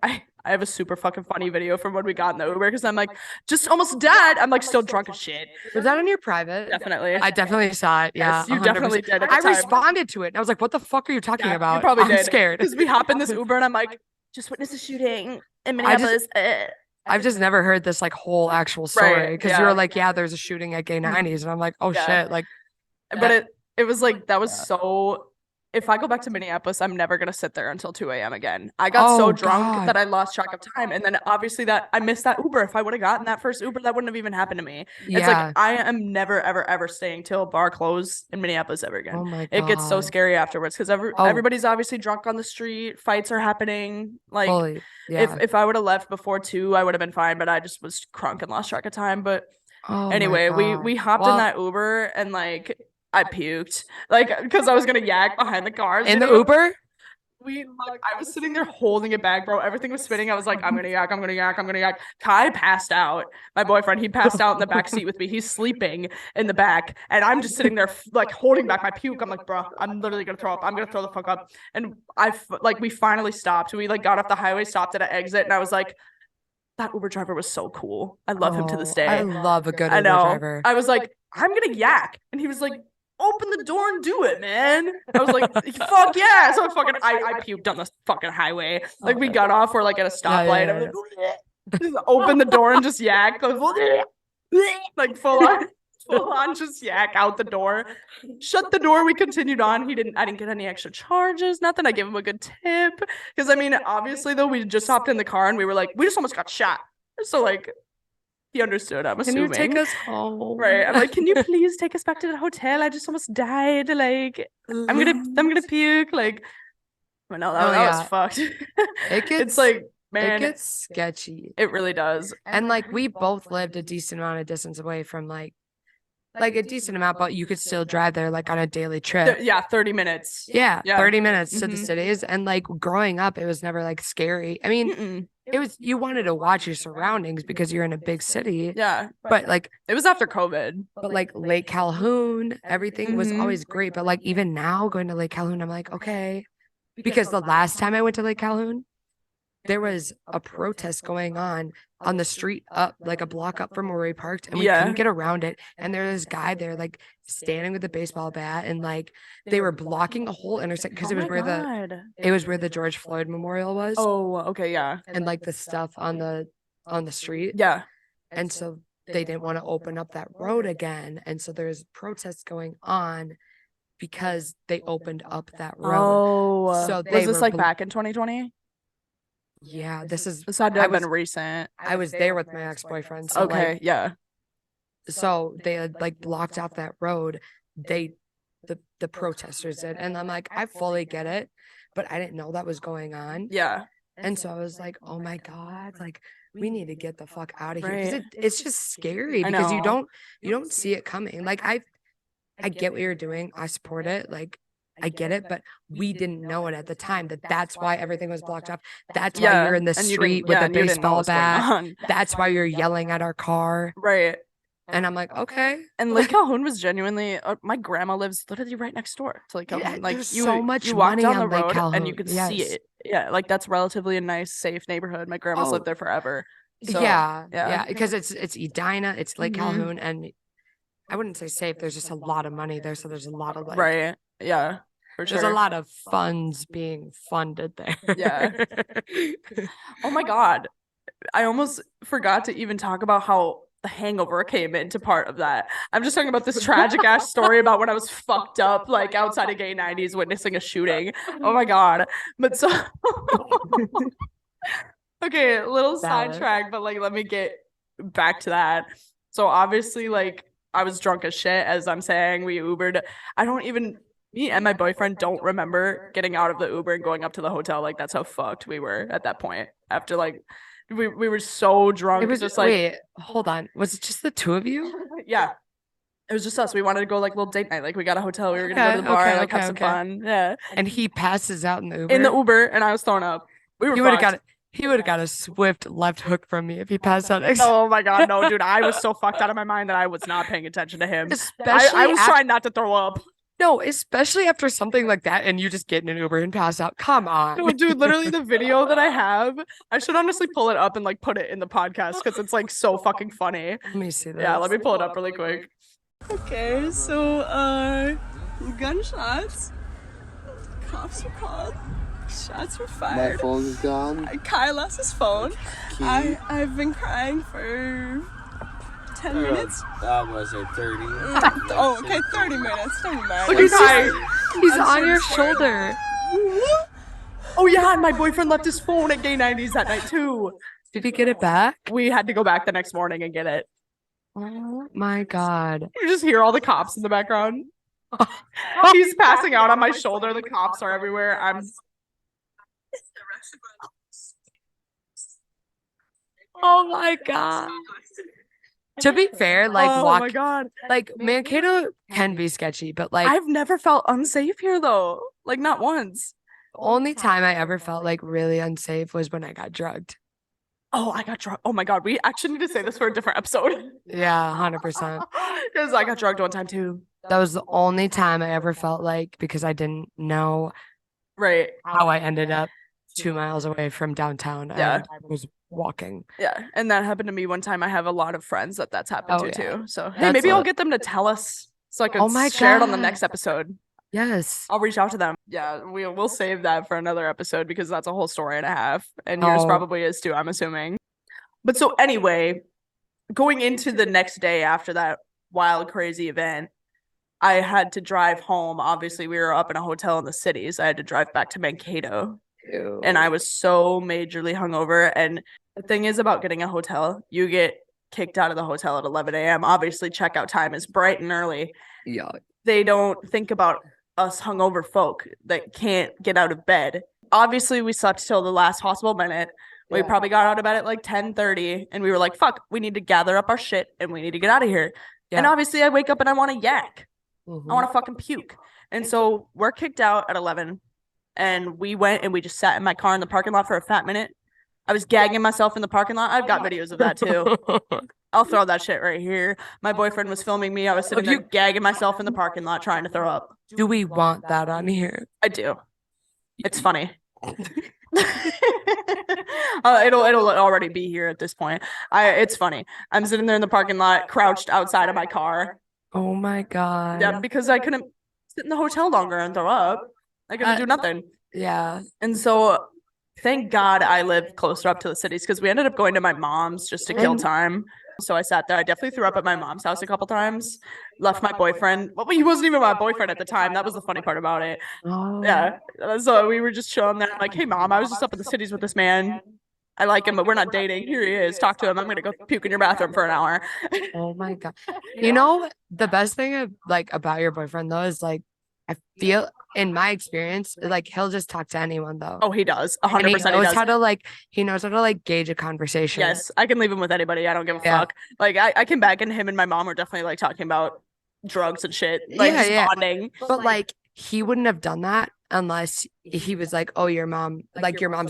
I have a super fucking funny video from when we got in the Uber because I'm like, just almost dead. I'm like still drunk as shit. Was that on your private? Definitely. I definitely saw it. Yeah. Yes, you 100%. definitely did at the I time. responded to it and I was like, what the fuck are you talking Yeah, about? you probably I'm did. scared. Because we hop in this Uber and I'm like, just witnessed a shooting in Minneapolis. I've just never heard this like whole actual story because you yeah. were like, yeah, there's a shooting at Gay 90s. And I'm like, oh Yeah. shit. Like, But it was like that was so. If I go back to Minneapolis, I'm never gonna sit there until 2 a.m. again. I got so Oh, drunk God. that I lost track of time, and then obviously that I missed that Uber. If I would have gotten that first Uber, that wouldn't have even happened to me. It's Yeah. like I am never ever ever staying till bar close in Minneapolis ever again. Oh my It gets so God. scary afterwards because Oh. everybody's obviously drunk on the street. Fights are happening. Like Fully. Yeah. if I would have left before 2, I would have been fine. But I just was crunk and lost track of time. But Oh my anyway, we God. hopped in that Uber and like I puked like because I was gonna yak behind the cars in you the know? Uber? I was sitting there holding it back, bro. Everything was spinning. I was like, I'm gonna yak, I'm gonna yak, I'm gonna yak. Kai passed out. My boyfriend, he passed out in the back seat with me. He's sleeping in the back, and I'm just sitting there like holding back my puke. I'm like, bro, I'm literally gonna throw up. I'm gonna throw the fuck up. And we finally stopped. We like got off the highway, stopped at an exit, and I was like, that Uber driver was so cool. I love him to this day. I love a good I Uber know. driver. I was like, I'm gonna yak, and he was like, open the door and do it, man. I was like, fuck yeah. So I puked on the fucking highway. Like we got off, we're like at a stoplight. I was like, just open the door and just yak. Like full on just yak out the door. Shut the door. We continued on. I didn't get any extra charges, nothing. I gave him a good tip. Because I mean, obviously though, we just hopped in the car and we were like, we just almost got shot. So like he understood, I'm assuming. Can you take us home? Right. I'm like, can you please take us back to the hotel? I just almost died. Like, I'm gonna puke. Like, but no, that was fucked. It's like, man, it gets sketchy. It really does. And like we both lived a decent amount of distance away from like a decent amount, but you could still drive there like on a daily trip. Yeah, 30 minutes. Yeah, Yeah. 30 minutes to the Mhm. cities. And like growing up, it was never like scary. I mean, Mm-mm. it was, you wanted to watch your surroundings because you're in a big city. Yeah. But like It was after COVID. but like Lake Calhoun, everything was Mhm. always great. But like even now going to Lake Calhoun, I'm like, okay. Because the last time I went to Lake Calhoun, there was a protest going on the street up, like a block up from where we parked, and we Yeah. couldn't get around it. And there was this guy there, like standing with a baseball bat, and like they were blocking a whole intersection because Oh it was my where God. it was where the George Floyd Memorial was, Oh, okay, yeah. and like the stuff on the street. Yeah. And so they didn't want to open up that road again. And so there's protests going on because they opened up that road. Oh, So was they this were like back in 2020? Yeah, this is This had to I have was been recent. I was there with my ex-boyfriend. So Okay, like yeah. so they had like blocked off that road. The protesters did. And I'm like, I fully get it, but I didn't know that was going on. Yeah. And so I was like, oh my God, like we need to get the fuck out of here. Because Right. it's just scary I because you know. don't see it coming. Like I get what you're doing. I support it. Like I get it, but we didn't know it at the time that's why everything was blocked off. That's why Yeah. you're in the And you street didn't, with yeah, a and you didn't know baseball what's going bat. on. That's why you're yelling at our car. Right. And I'm like, okay. And Lake Calhoun was genuinely my grandma lives literally right next door to Lake Yeah, Calhoun. Like there's you so much you walk money down the on Lake road and you Calhoun. could see Yes. it. Yeah, like that's relatively a nice, safe neighborhood. My grandma's Oh, lived there forever. So yeah, because it's Edina, it's Lake Mhm. Calhoun, and I wouldn't say safe. There's just a lot of money there, so there's a lot of like Right. Yeah. For there's sure. a lot of funds being funded there. Yeah. Oh my God. I almost forgot to even talk about how the hangover came into part of that. I'm just talking about this tragic ass story about when I was fucked up, like outside of gay 90s, witnessing a shooting. Oh my God. But so, okay, a little Valid. sidetrack, but like, let me get back to that. So obviously, like, I was drunk as shit, as I'm saying. We Ubered. I don't even, me and my boyfriend don't remember getting out of the Uber and going up to the hotel. Like, that's how fucked we were at that point. After, like, we were so drunk. It was just like, wait, hold on. Was it just the two of you? yeah. It was just us. We wanted to go like little date night. Like we got a hotel. We were gonna go to the bar, like have some fun. Yeah. And he passes out in the Uber. In the Uber, and I was thrown up. We were. He would have got a swift left hook from me if he passed out. Oh my God, no, dude! I was so fucked out of my mind that I was not paying attention to him. Especially I was trying not to throw up. No, especially after something like that, and you just get in an Uber and pass out. Come on, No, dude, literally the video that I have, I should honestly pull it up and like put it in the podcast because it's like so fucking funny. Let me see this. Yeah, let me pull it up really quick. Okay, so gunshots. Cops were called. Shots were fired. My phone is gone. Kai lost his phone. Key. I've been crying for 10 minutes. I'm gonna say 30. Oh, okay, 30 minutes. Never mind. Look at Kai. He's I'm on so your scared. shoulder. Oh yeah, and my boyfriend left his phone at Gay 90s that night too. Did he get it back? We had to go back the next morning and get it. Oh my God. You just hear all the cops in the background. He's passing out on my shoulder. The cops are everywhere. Oh my God. To be fair, like oh my God. like Mankato can be sketchy, but like I've never felt unsafe here though. Like not once. only time I ever felt like really unsafe was when I got drugged. Oh, I got drugged. Oh my God. We actually need to say this for a different episode. Yeah, 100%. Because I got drugged one time too. That was the only time I ever felt like, because I didn't know Right. how I ended up 2 miles away from downtown. Yeah. I was walking. Yeah. And that happened to me one time. I have a lot of friends that's happened Oh, to yeah. too. So hey, That's maybe I'll lit. get them to tell us so I can Oh my share it on the God. next episode. Yes. I'll reach out to them. Yeah, we'll save that for another episode because that's a whole story and a half. And yours Oh. probably is too, I'm assuming. But so anyway, going into the next day after that wild, crazy event, I had to drive home. Obviously, we were up in a hotel in the cities. I had to drive back to Mankato. And I was so majorly hungover. And the thing is about getting a hotel, you get kicked out of the hotel at 11 a.m. Obviously, checkout time is bright and early. Yeah. They don't think about us hungover folk that can't get out of bed. Obviously, we slept till the last possible minute. We Yeah. probably got out of bed at like 10:30 and we were like, fuck, we need to gather up our shit and we need to get out of here. And Yeah. obviously I wake up and I want to yak. Mhm. I want to fucking puke. And so we're kicked out at 11 and we went and we just sat in my car in the parking lot for a fat minute. I was gagging myself in the parking lot. I've got videos of that too. I'll throw that shit right here. My boyfriend was filming me. I was sitting there gagging myself in the parking lot trying to throw up. Do we want that on here? I do. It's funny. It'll already be here at this point. It's funny. I'm sitting there in the parking lot, crouched outside of my car. Oh my God. Yeah, because I couldn't sit in the hotel longer and throw up. I couldn't do nothing. Yeah. And so thank God I live closer up to the cities because we ended up going to my mom's just to kill And- time. So I sat there. I definitely threw up at my mom's house a couple times. Left my boyfriend. Well, he wasn't even my boyfriend at the time. That was the funny part about it. Oh. Yeah. So we were just chilling there. I'm like, hey, mom, I was just up in the cities with this man. I like him, but we're not dating. Here he is. Talk to him. I'm going to go puke in your bathroom for an hour. Oh my God. You know, the best thing about your boyfriend though is like, I feel in my experience, like he'll just talk to anyone though. Oh, he does. And 100% he he knows does. how to he knows how to gauge a conversation. Yes, I can leave him with anybody. I don't give a Yeah. fuck. Like I came back and him and my mom were definitely like talking about drugs and shit. Like Yeah, just yeah. bonding. But like he wouldn't have done that unless he was like, oh, your mom's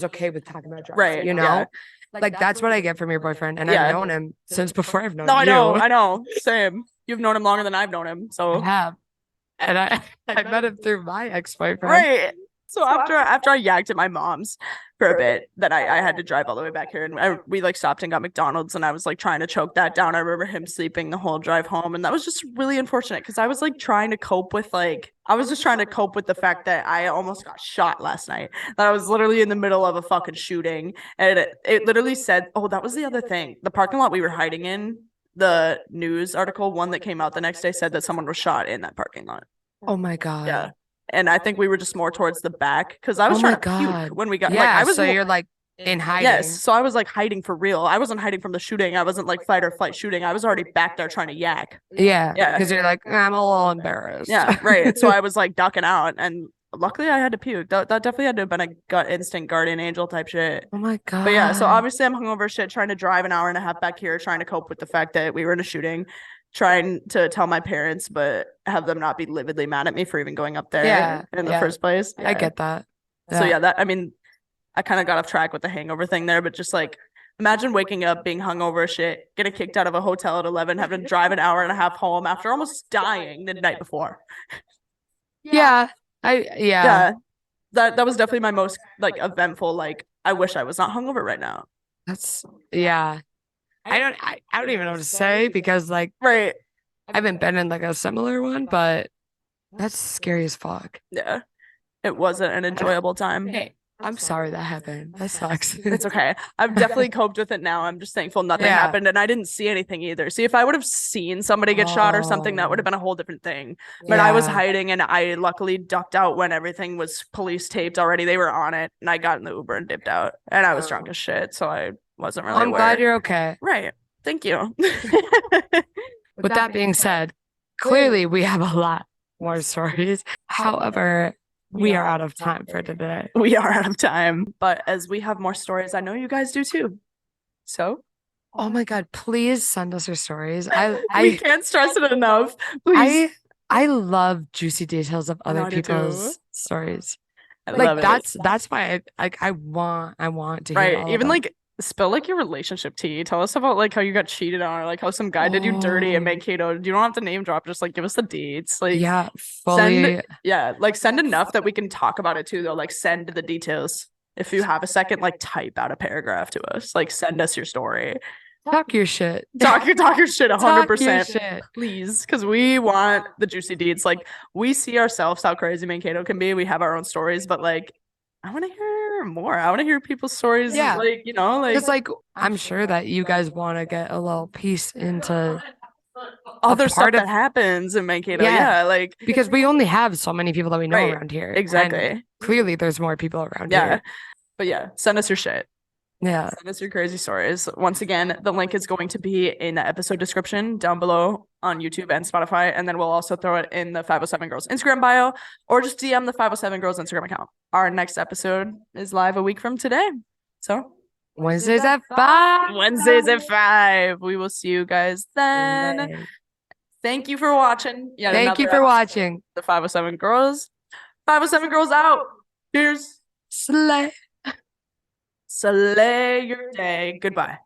okay with talking about drugs. Right, You know? yeah. Like that's what I get from your boyfriend. And Yeah. I've known him since before I've known No, you. I know. Same. You've known him longer than I've known him. I So have. And I met him through my ex-boyfriend. right. So after I yacked at my mom's for a bit, then I had to drive all the way back here, and we like stopped and got McDonald's, and I was like trying to choke that down. I remember him sleeping the whole drive home, and that was just really unfortunate because I was like trying to cope with the fact that I almost got shot last night. That I was literally in the middle of a fucking shooting, and it literally said, oh, that was the other thing. The parking lot we were hiding in, the news article, one that came out the next day, said that someone was shot in that parking lot. Oh my God. Yeah. And I think we were just more towards the back because I was Oh trying my to God. puke when we got Yeah, I was so you're like in hiding. yes, so I was like hiding for real. I wasn't hiding from the shooting. I wasn't like fight or flight shooting. I was already back there trying to yak. Yeah. Yeah. Because you're like, I'm a little embarrassed. Yeah, right. So I was like ducking out, and luckily I had to puke. That definitely had to have been a gut instinct guardian angel type shit. Oh my God. But yeah, so obviously I'm hungover shit, trying to drive an hour and a half back here, trying to cope with the fact that we were in a shooting, trying to tell my parents, but have them not be lividly mad at me for even going up there in the first place. I get that. So yeah, I kind of got off track with the hangover thing there, but just like imagine waking up being hungover as shit, getting kicked out of a hotel at 11, having to drive an hour and a half home after almost dying the night before. Yeah. Yeah. That was definitely my most like eventful, like I wish I was not hungover right now. That's I don't even know what to say because like Right. I haven't been in like a similar one, but that's scary as fuck. Yeah. It wasn't an enjoyable time. Hey, I'm sorry that happened. That sucks. It's okay. I've definitely coped with it now. I'm just thankful nothing happened, and I didn't see anything either. See, if I would have seen somebody get shot or something, that would have been a whole different thing. But I was hiding, and I luckily ducked out when everything was police taped already. They were on it, and I got in the Uber and dipped out. And I was drunk as shit, so I wasn't really I'm aware. glad you're okay. Right. Thank you. With that being said, clearly we have a lot more stories. However, we are out of time for today. We are out of time, but as we have more stories, I know you guys do too. So, oh my God, please send us your stories. We can't stress it enough. Please. I love juicy details of other I do too. people's stories. I Like love it. that's why I want to hear Right. all Even about like spill like your relationship tea. Tell us about like how you got cheated on, or like how some guy did you dirty and Oh. make keto. You don't have to name drop, just like give us the deets. Like yeah, fully. send enough that we can talk about it too though. Like send the details. If you have a second, like type out a paragraph to us. Like send us your story. Talk your shit. Talk your shit 100%. Shit. Please, because we want the juicy deeds. Like we see ourselves how crazy Mankato can be. We have our own stories, but like I want to hear more. I want to hear people's stories. Yeah. Like, you know, like It's like I'm sure that you guys want to get a little piece into other stuff part that of- happens in Mankato. Yeah. Yeah, like because we only have so many people that we know Right. around here. Exactly. And clearly there's more people around yeah. here. But yeah, send us your shit. Yeah. Send us your crazy stories. Once again, the link is going to be in the episode description down below on YouTube and Spotify. And then we'll also throw it in the 507 Girls Instagram bio, or just DM the 507 Girls Instagram account. Our next episode is live a week from today. So Wednesdays at 5. Wednesdays at 5. We will see you guys then. Right. Thank you for watching. Yeah, Thank you for watching. the 507 Girls. 507 Girls out. Cheers. Slay. Slay your day. Goodbye.